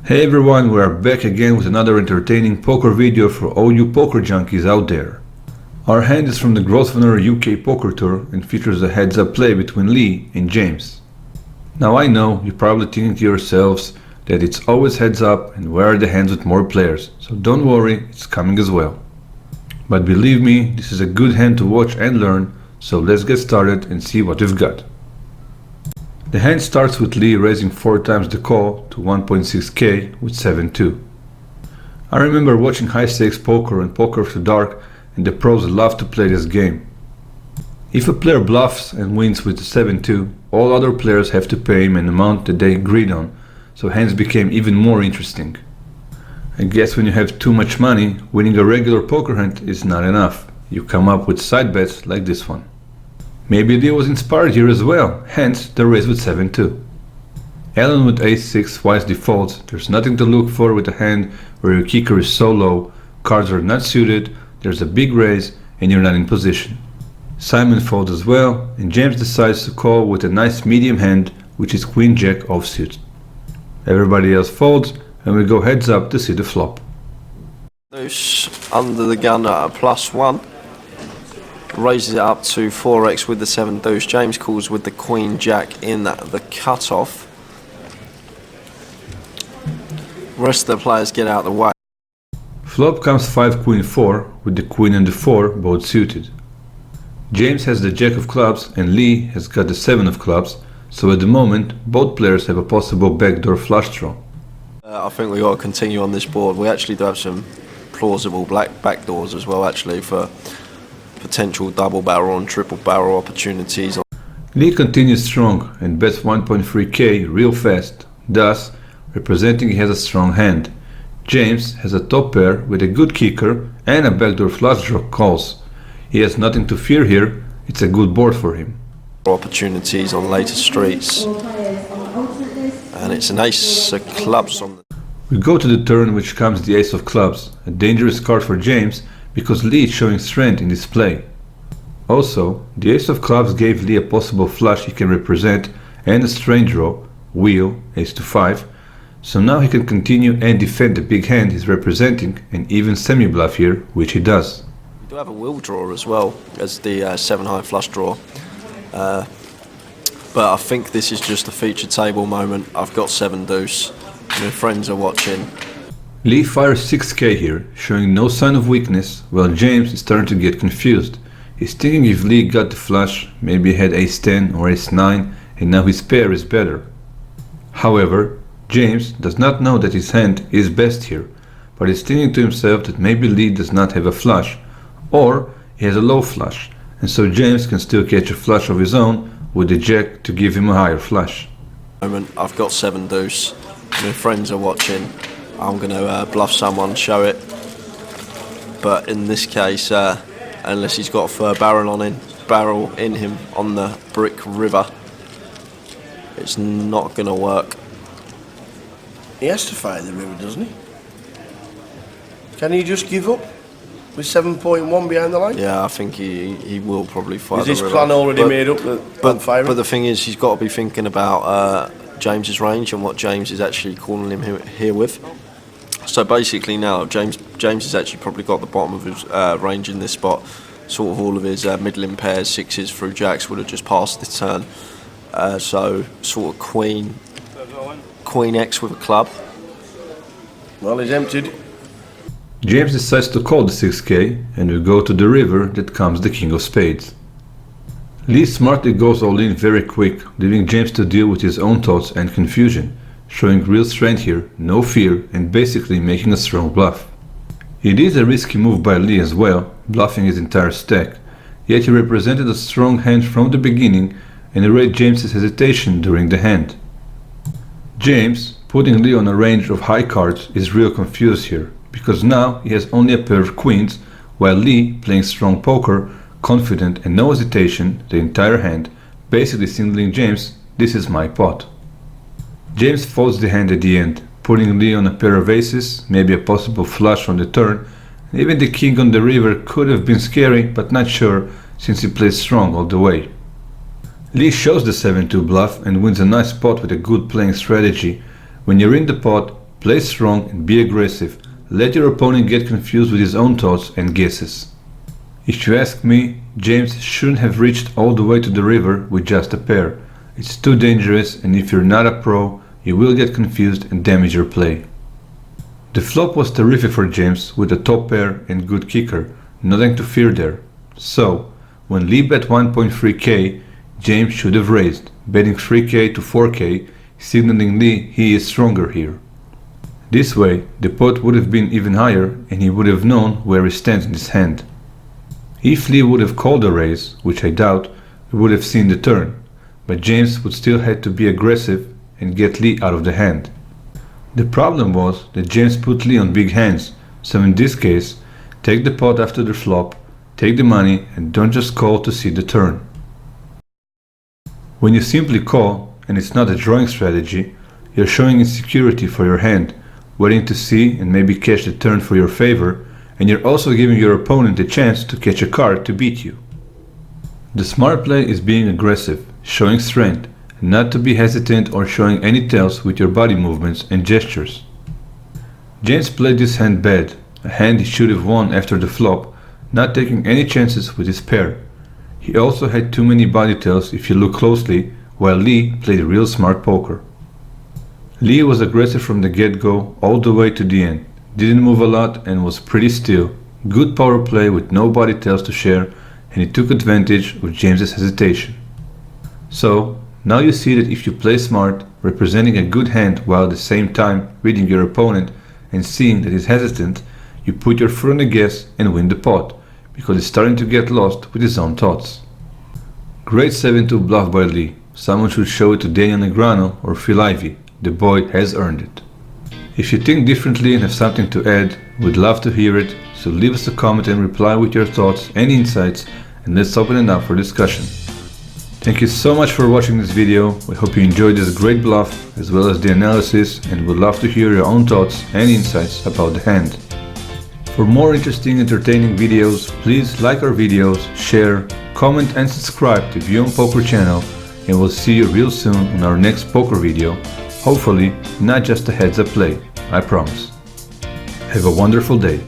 Hey everyone, we are back again with another entertaining poker video for all you poker junkies out there. Our hand is from the GROSVENOR UK Poker Tour and features a heads-up play between Lee and James. Now I know you're probably thinking to yourselves that it's always heads up and where are the hands with more players, so don't worry, it's coming as well. But believe me, this is a good hand to watch and learn, so let's get started and see what we've got. The hand starts with Lee raising 4 times the call to 1.6k with 7-2. I remember watching high stakes poker and poker after dark, and the pros love to play this game. If a player bluffs and wins with 7-2, all other players have to pay him an amount that they agreed on, so hands became even more interesting. I guess when you have too much money, winning a regular poker hand is not enough. You come up with side bets like this one. Maybe Lee was inspired here as well, hence the raise with 7-2. Allen with ace-6 twice defaults. There's nothing to look for with a hand where your kicker is so low, cards are not suited, there's a big raise and you're not in position. Simon folds as well, and James decides to call with a nice medium hand, which is Queen-Jack offsuit. Everybody else folds, and we go heads up to see the flop. Deuce under the gun at a +1. Raises it up to 4x with the 7 deuce. James calls with the Queen Jack in the cutoff. Rest of the players get out of the way. Flop comes 5 Queen 4 with the Queen and the 4 both suited. James has the Jack of clubs and Lee has got the 7 of clubs, so at the moment both players have a possible backdoor flush draw. I think we got to continue on this board. We actually do have some plausible black backdoors as well, actually, for potential double barrel and triple barrel opportunities. Lee continues strong and bets 1.3k real fast, thus representing he has a strong hand. James has a top pair with a good kicker and a backdoor flush draw calls. He has nothing to fear here, it's a good board for him. Opportunities on later streets. And it's an ace of clubs on the... We go to the turn, which comes the ace of clubs, a dangerous card for James because Lee is showing strength in this play. Also, the ace of clubs gave Lee a possible flush he can represent and a straight draw, wheel, ace to 5, so now he can continue and defend the big hand he's representing and even semi-bluff here, which he does. We do have a wheel draw as well as the 7 high flush draw. But I think this is just a feature table moment. I've got 7 deuce. My friends are watching. Lee fires 6k here, showing no sign of weakness, while James is starting to get confused. He's thinking if Lee got the flush, maybe he had ace 10 or ace 9, and now his pair is better. However, James does not know that his hand is best here, but is thinking to himself that maybe Lee does not have a flush, or he has a low flush, and so James can still catch a flush of his own with the jack to give him a higher flush. I've got 7 deuce. My friends are watching. I'm going to bluff someone, show it. But in this case, unless he's got a fur barrel in him on the brick river, it's not going to work. He has to fire the river, doesn't he? Can he just give up with 7.1 behind the line? Yeah, I think he will probably fire the river. Is his plan already made up that firing? But the thing is, he's got to be thinking about James's range and what James is actually calling him here with. So basically now, James has actually probably got the bottom of his range in this spot. Sort of all of his middling pairs, 6s through jacks would have just passed this turn. So sort of Queen X with a club. Well, he's emptied. James decides to call the 6k, and we go to the river that comes the king of spades. Lee smartly goes all in very quick, leaving James to deal with his own thoughts and confusion, showing real strength here, no fear, and basically making a strong bluff. It is a risky move by Lee as well, bluffing his entire stack, yet he represented a strong hand from the beginning and erased James's hesitation during the hand. James, putting Lee on a range of high cards, is real confused here, because now he has only a pair of queens, while Lee, playing strong poker, confident and no hesitation, the entire hand, basically signaling James, this is my pot. James folds the hand at the end, putting Lee on a pair of aces, maybe a possible flush on the turn, and even the king on the river could have been scary, but not sure, since he plays strong all the way. Lee shows the 7-2 bluff and wins a nice pot with a good playing strategy. When you're in the pot, Play strong and be aggressive. Let your opponent get confused with his own thoughts and guesses. If you ask me, James shouldn't have reached all the way to the river with just a pair. It's too dangerous, and if you're not a pro, you will get confused and damage your play. The flop was terrific for James with a top pair and good kicker, nothing to fear there. So, when Lee bet 1.3k, James should have raised, betting 3k to 4k, signaling Lee he is stronger here. This way, the pot would have been even higher and he would have known where he stands in his hand. If Lee would have called a raise, which I doubt, we would have seen the turn, but James would still have to be aggressive and get Lee out of the hand. The problem was that James put Lee on big hands, so in this case, take the pot after the flop, take the money and don't just call to see the turn. When you simply call, and it's not a drawing strategy, you're showing insecurity for your hand, waiting to see and maybe catch the turn for your favor, and you're also giving your opponent a chance to catch a card to beat you. The smart play is being aggressive, showing strength, and not to be hesitant or showing any tells with your body movements and gestures. James played this hand bad, a hand he should have won after the flop, not taking any chances with his pair. He also had too many body tells if you look closely, while Lee played real smart poker. Lee was aggressive from the get-go all the way to the end, didn't move a lot and was pretty still, good power play with no body tells to share, and he took advantage of James's hesitation. So, now you see that if you play smart, representing a good hand while at the same time reading your opponent and seeing that he's hesitant, you put your foot on the gas and win the pot, because he's starting to get lost with his own thoughts. Great 7-2 bluff by Lee. Someone should show it to Daniel Negreanu or Phil Ivey. The boy has earned it. If you think differently and have something to add, we'd love to hear it, so leave us a comment and reply with your thoughts and insights, and let's open it up for discussion. Thank you so much for watching this video. We hope you enjoyed this great bluff as well as the analysis, and would love to hear your own thoughts and insights about the hand. For more interesting, entertaining videos, please like our videos, share, comment and subscribe to View on Poker channel, and we'll see you real soon on our next poker video. Hopefully, not just a heads up play, I promise. Have a wonderful day.